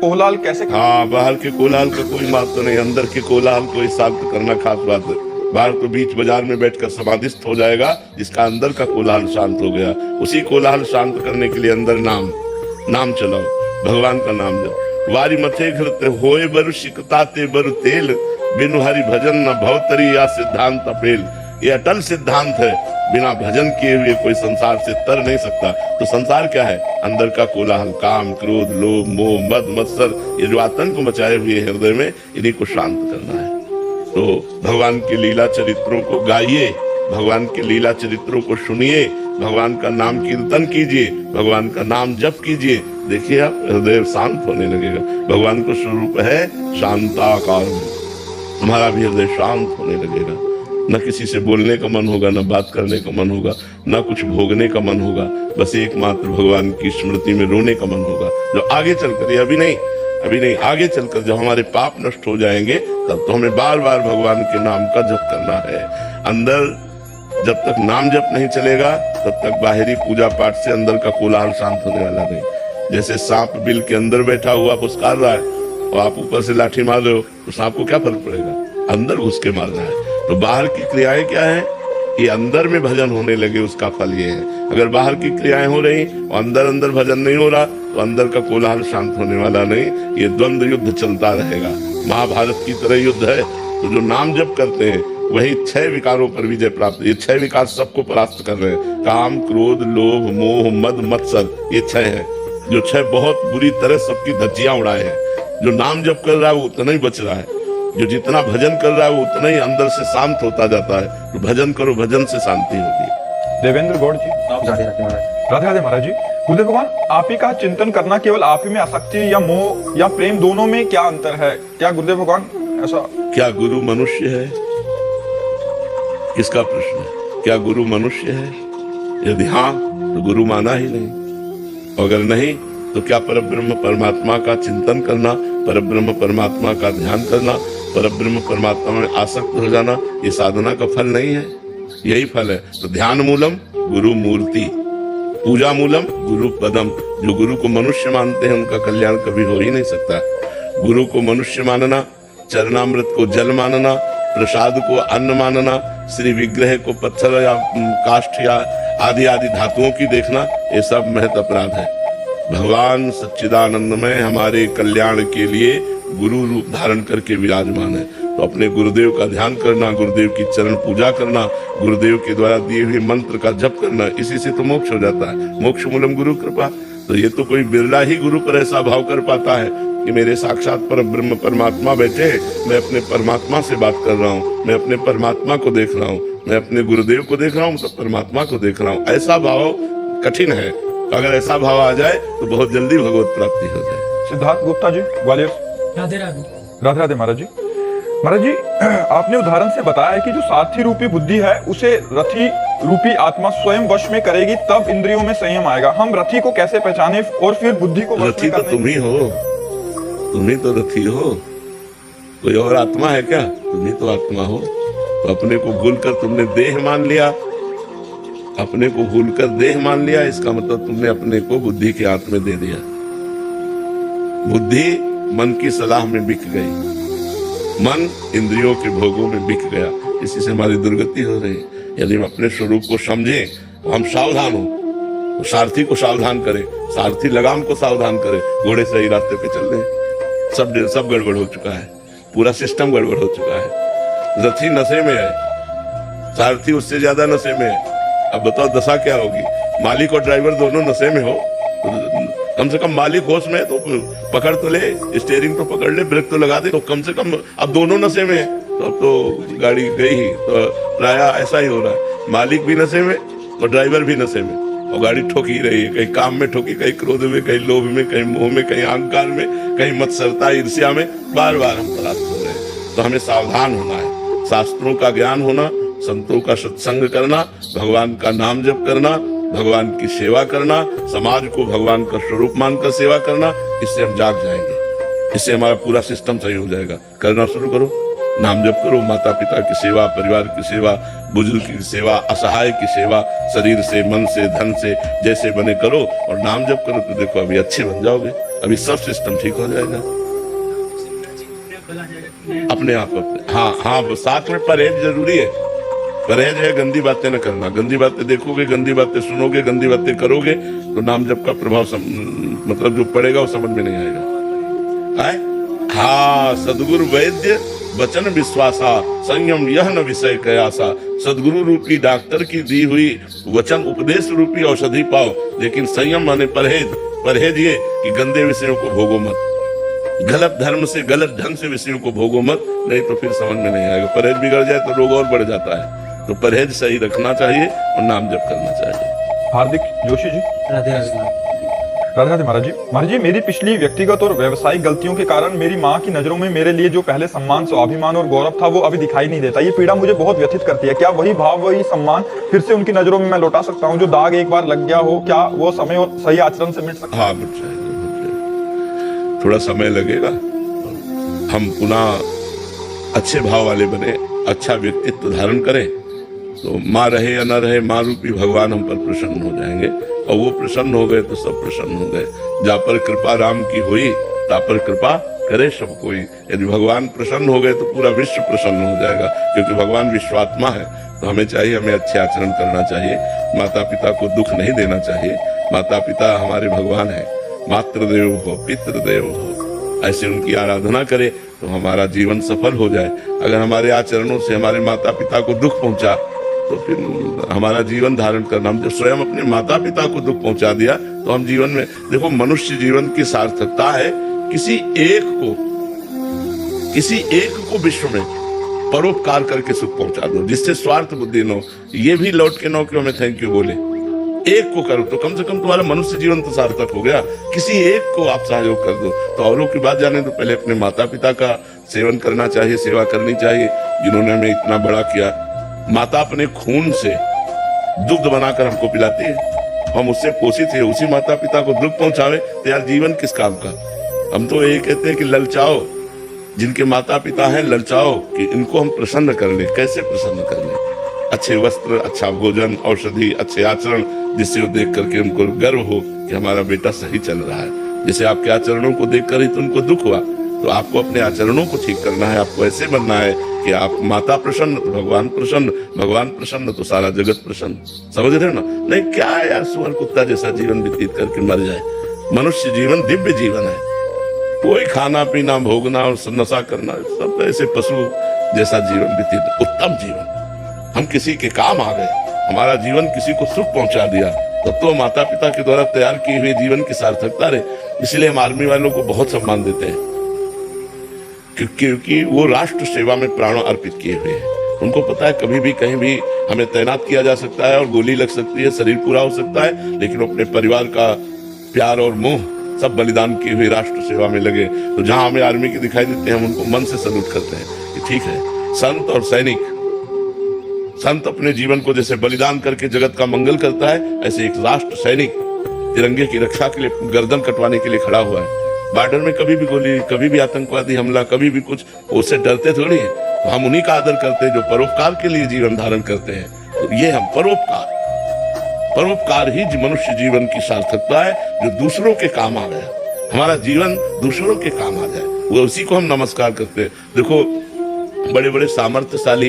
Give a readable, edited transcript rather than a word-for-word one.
कोलाहल कैसे हाँ, बाहर के कोलाहल का कोई महत्व नहीं, अंदर के कोलाहल को ही शांत करना खास बात है। बाहर तो बीच बाजार में बैठकर समाधिस्थ हो जाएगा, जिसका अंदर का कोलाहल शांत हो गया। उसी कोलाहल शांत करने के लिए अंदर नाम चलाओ, भगवान का नाम जप। वारी मथे घृत होए बर शिकताते बर तेल, बिनु हरि भजन न भवतरी या सिद्धांत अपेल। ये अटल सिद्धांत है, बिना भजन किए हुए कोई संसार से तर नहीं सकता। तो संसार क्या है? अंदर का कोलाहल, काम, क्रोध, लोभ, मोह, मद, मत्सर, ये जो आतंक मचाए हुए हृदय में, इन्हीं को शांत करना है। तो भगवान के लीला चरित्रों को गाइए, भगवान के लीला चरित्रों को सुनिए, भगवान का नाम कीर्तन कीजिए, भगवान का नाम जप कीजिए। देखिए आप हृदय शांत होने लगेगा। भगवान का स्वरूप है शांताकार, हमारा भी हृदय शांत होने लगेगा। न किसी से बोलने का मन होगा, न बात करने का मन होगा, न कुछ भोगने का मन होगा। बस एकमात्र भगवान की स्मृति में रोने का मन होगा। जो आगे चलकर, ये अभी नहीं, आगे चलकर जब हमारे पाप नष्ट हो जाएंगे, तब तो हमें बार बार भगवान के नाम का जप करना है। अंदर जब तक नाम जप नहीं चलेगा, तब तक बाहरी पूजा पाठ से अंदर का कोलाहल शांत होने वाला नहीं। जैसे सांप बिल के अंदर बैठा हुआ पुचकार रहा है और आप ऊपर से लाठी मार रहे हो, तो सांप को क्या फर्क पड़ेगा? अंदर घुस के मारना है। तो बाहर की क्रियाएं क्या है? ये अंदर में भजन होने लगे, उसका फल ये है। अगर बाहर की क्रियाएं हो रही और अंदर भजन नहीं हो रहा, तो अंदर का कोलाहल शांत होने वाला नहीं। ये द्वंद्व युद्ध चलता रहेगा, महाभारत की तरह युद्ध है। तो जो नाम जप करते हैं, वही 6 विकारों पर विजय प्राप्त। ये 6 विकार सबको परास्त कर रहे हैं। काम, क्रोध, लोभ, मोह, मद, मत्सर, ये 6 है। जो 6 बहुत बुरी तरह सबकी धज्जियां उड़ाए हैं। जो नाम जप कर रहा है वो उतना ही बच रहा है, जो जितना भजन कर रहा है वो उतना ही अंदर से शांत होता जाता है। तो भजन करो, भजन से शांति होगी। देवेंद्र गौड़ जी, राधे राधे महाराज जी। गुरुदेव भगवान, आप ही का चिंतन करना, केवल आप ही में आसक्ति या मोह या प्रेम, दोनों में क्या अंतर है? क्या गुरुदेव भगवान ऐसा? क्या गुरु मनुष्य है? किसका प्रश्न है? क्या गुरु मनुष्य है? यदि हाँ, तो गुरु माना ही नहीं। अगर नहीं, तो क्या परब्रह्म परमात्मा का चिंतन करना, परब्रह्म परमात्मा का ध्यान करना, परब्रह्म परमात्मा में आसक्त हो जाना, ये साधना का फल नहीं है? यही फल है। तो ध्यान मूलम गुरु मूर्ति, पूजा मूलम गुरु पदम। जो गुरु को मनुष्य मानते हैं, उनका कल्याण कभी हो ही नहीं सकता। गुरु को मनुष्य मानना, चरणामृत को जल मानना, प्रसाद को अन्न मानना, श्री विग्रह को पत्थर या काष्ठ या आदि धातुओं की देखना, ये सब महत अपराध है। भगवान सच्चिदानंदमय हमारे कल्याण के लिए गुरु रूप धारण करके विराजमान है। तो अपने गुरुदेव का ध्यान करना, गुरुदेव की चरण पूजा करना, गुरुदेव के द्वारा दिए हुए मंत्र का जप करना, इसी से तो मोक्ष हो जाता है। मोक्ष मूलम गुरु कृपा। तो ये तो कोई बिरला ही गुरु पर ऐसा भाव कर पाता है कि मेरे साक्षात पर ब्रह्म परमात्मा बैठे, मैं अपने परमात्मा से बात कर रहा हूँ, मैं अपने परमात्मा को देख रहा हूँ, मैं अपने गुरुदेव को देख रहा हूँ, तो परमात्मा को देख रहा हूँ। ऐसा भाव कठिन है। अगर ऐसा भाव आ जाए तो बहुत जल्दी भगवत प्राप्ति हो जाए। सिद्धार्थ गुप्ता जी, ग्वालियर। राधे राधे। राधे राधे महाराज जी। महाराज जी, आपने उदाहरण से बताया है कि जो सारथी रूपी बुद्धि है, उसे रथी रूपी आत्मा स्वयं वश में करेगी, तब इंद्रियों में संयम आएगा। हम रथी को कैसे पहचाने और फिर बुद्धि को? रथी तो तुम ही हो, तुम ही तो रथी हो। कोई और आत्मा है क्या? तुम ही तो आत्मा हो। तो अपने को भूलकर तुमने देह मान लिया, अपने को भूलकर देह मान लिया, इसका मतलब तुमने अपने को बुद्धि के हाथ में दे दिया। बुद्धि मन की सलाह में बिक गई, मन इंद्रियों के भोगों में बिक गया। इसी से हमारी दुर्गति हो रही है। यदि हम अपने स्वरूप को समझे, हम सावधान हो, तो सारथी को सावधान करे, सारथी लगाम को सावधान करे, घोड़े सही रास्ते पे चल रहे। सब गड़बड़ हो चुका है, पूरा सिस्टम गड़बड़ हो चुका है। रथी नशे में है, सारथी उससे ज्यादा नशे में है। अब बताओ दशा क्या होगी? मालिक और ड्राइवर दोनों नशे में हो, तो कम से कम मालिक होश में तो पकड़ तो ले, स्टीयरिंग तो पकड़ ले, ब्रेक तो लगा दे। तो कम से कम अब दोनों नशे में है, तो अब तो गाड़ी गई ही। तो प्राय ऐसा ही हो रहा है, मालिक भी नशे में और ड्राइवर भी नशे में, और गाड़ी ठोक ही रही है। कहीं काम में ठोकी, कहीं क्रोध में, कहीं लोभ में, कहीं मोह में, कहीं अहंकार में, कहीं मत्सरता ईर्ष्या में, बार बार हम परास्त हो रहे हैं। तो हमें सावधान होना है, शास्त्रों का ज्ञान होना, संतों का सत्संग करना, भगवान का नाम जप करना, भगवान की सेवा करना, समाज को भगवान का स्वरूप मानकर सेवा करना। इससे हम जाग जाएंगे, इससे हमारा पूरा सिस्टम सही हो जाएगा। करना शुरू करो, नाम जप करो, माता पिता की सेवा, परिवार की सेवा, बुजुर्ग की सेवा, असहाय की सेवा, शरीर से, मन से, धन से जैसे बने करो और नाम जप करो, तो देखो अभी अच्छे बन जाओगे। अभी सब सिस्टम ठीक हो जाएगा अपने आप। हाँ हाँ, वो साथ में परहेज जरूरी है। परहेज है गंदी बातें न करना। गंदी बातें देखोगे, गंदी बातें सुनोगे, गंदी बातें करोगे तो नाम जप का प्रभाव मतलब जो पड़ेगा वो समझ में नहीं आएगा। हाँ, सदगुरु वैद्य वचन विश्वासा, संयम यह न विषय कयासा। सदगुरु रूपी डॉक्टर की दी हुई वचन उपदेश रूपी औषधि पाओ, लेकिन संयम माने परहेज। परहेज ये कि गंदे विषयों को भोगो मत, गलत धर्म से गलत ढंग से विषयों को भोगो मत, नहीं तो फिर समझ में नहीं आएगा। परहेज बिगड़ जाए तो रोग और बढ़ जाता है। तो परहेज सही रखना चाहिए और नाम जप करना चाहिए। हार्दिक जोशी जी, राधे राधे। राधे राधे महाराज जी। महाराज जी, मेरी पिछली व्यक्तिगत और व्यवसायिक गलतियों के कारण मेरी माँ की नजरों में मेरे लिए जो पहले सम्मान, स्वाभिमान और गौरव था वो अभी दिखाई नहीं देता। ये पीड़ा मुझे बहुत व्यथित करती है। क्या वही भाव, वही सम्मान फिर से उनकी नजरों में मैं लौटा सकता हूँ? जो दाग एक बार लग गया हो, क्या वो समय और सही आचरण से मिट सकता है? हाँ, मिट जाएगा। थोड़ा समय लगेगा। हम पुनः अच्छे भाव वाले बने, अच्छा व्यक्तित्व धारण करें तो माँ रहे या न रहे, माँ रूपी भगवान हम पर प्रसन्न हो जाएंगे। और वो प्रसन्न हो गए तो सब प्रसन्न हो गए। जा पर कृपा राम की हुई, ता पर कृपा करे सब कोई। यदि भगवान प्रसन्न हो गए तो पूरा विश्व प्रसन्न हो जाएगा, क्योंकि भगवान विश्वात्मा है। तो हमें चाहिए, हमें अच्छे आचरण करना चाहिए, माता पिता को दुख नहीं देना चाहिए। माता पिता हमारे भगवान है। मातृदेव हो, पितृदेव हो, ऐसे उनकी आराधना करें तो हमारा जीवन सफल हो जाए। अगर हमारे आचरणों से हमारे माता पिता को दुख पहुंचा तो फिर हमारा जीवन धारण करना, हम जब स्वयं अपने माता पिता को दुख पहुंचा दिया तो हम जीवन में देखो, मनुष्य जीवन की सार्थकता है किसी एक को विश्व में परोपकार करके सुख पहुंचा दो, जिससे स्वार्थ बुद्धि न हो। ये भी लौट के न कि हमें थैंक यू बोले। एक को करो तो कम से कम तुम्हारा मनुष्य जीवन तो सार्थक हो गया। किसी एक को आप सहयोग कर दो। तो औरों की बात जाने तो पहले अपने माता पिता का सेवन करना चाहिए, सेवा करनी चाहिए, जिन्होंने हमें इतना बड़ा किया। माता अपने खून से दुग्ध बनाकर हमको पिलाती है, हम उससे पोषित है। उसी माता पिता को दुख पहुंचावे तो यार जीवन किस काम का। हम तो ये कहते हैं कि ललचाओ, जिनके माता पिता हैं ललचाओ कि इनको हम प्रसन्न कर ले। कैसे प्रसन्न कर ले? अच्छे वस्त्र, अच्छा भोजन, औषधि, अच्छे आचरण, जिससे वो देख करके उनको गर्व हो कि हमारा बेटा सही चल रहा है। जैसे आपके आचरणों को देख कर ही तो उनको दुख हुआ, तो आपको अपने आचरणों को ठीक करना है। आपको ऐसे बनना है कि आप माता प्रसन्न तो भगवान प्रसन्न, भगवान प्रसन्न तो सारा जगत प्रसन्न। समझ रहे हो ना? नहीं क्या है यार, सुअर कुत्ता जैसा जीवन व्यतीत करके मर जाए। मनुष्य जीवन दिव्य जीवन है। कोई खाना पीना, भोगना और नशा करना, सब ऐसे पशु जैसा जीवन व्यतीत, उत्तम जीवन। हम किसी के काम आ गए, हमारा जीवन किसी को सुख पहुंचा दिया, तब तो माता पिता के द्वारा तैयार किए हुए जीवन की सार्थकता रहे। इसलिए हम आर्मी वालों को बहुत सम्मान देते हैं, क्योंकि वो राष्ट्र सेवा में प्राणों अर्पित किए हुए हैं। उनको पता है कभी भी कहीं भी हमें तैनात किया जा सकता है और गोली लग सकती है, शरीर पूरा हो सकता है, लेकिन अपने परिवार का प्यार और मोह सब बलिदान किए हुए राष्ट्र सेवा में लगे। तो जहां हमें आर्मी के दिखाई देते हैं, हम उनको मन से सल्यूट करते हैं कि ठीक है। संत और सैनिक, संत अपने जीवन को जैसे बलिदान करके जगत का मंगल करता है, ऐसे एक राष्ट्र सैनिक तिरंगे की रक्षा के लिए गर्दन कटवाने के लिए खड़ा हुआ है। बॉर्डर में कभी भी गोली, कभी भी आतंकवादी हमला, कभी भी कुछ, उससे डरते थोड़ी है। तो हम उन्हीं का आदर करते हैं जो परोपकार के लिए जीवन धारण करते हैं। तो ये हम परोपकार ही मनुष्य जीवन की सार्थकता है, जो दूसरों के काम आ गया। हमारा जीवन दूसरों के काम आ जाए, वो उसी को हम नमस्कार करते हैं। देखो, बड़े बड़े सामर्थ्यशाली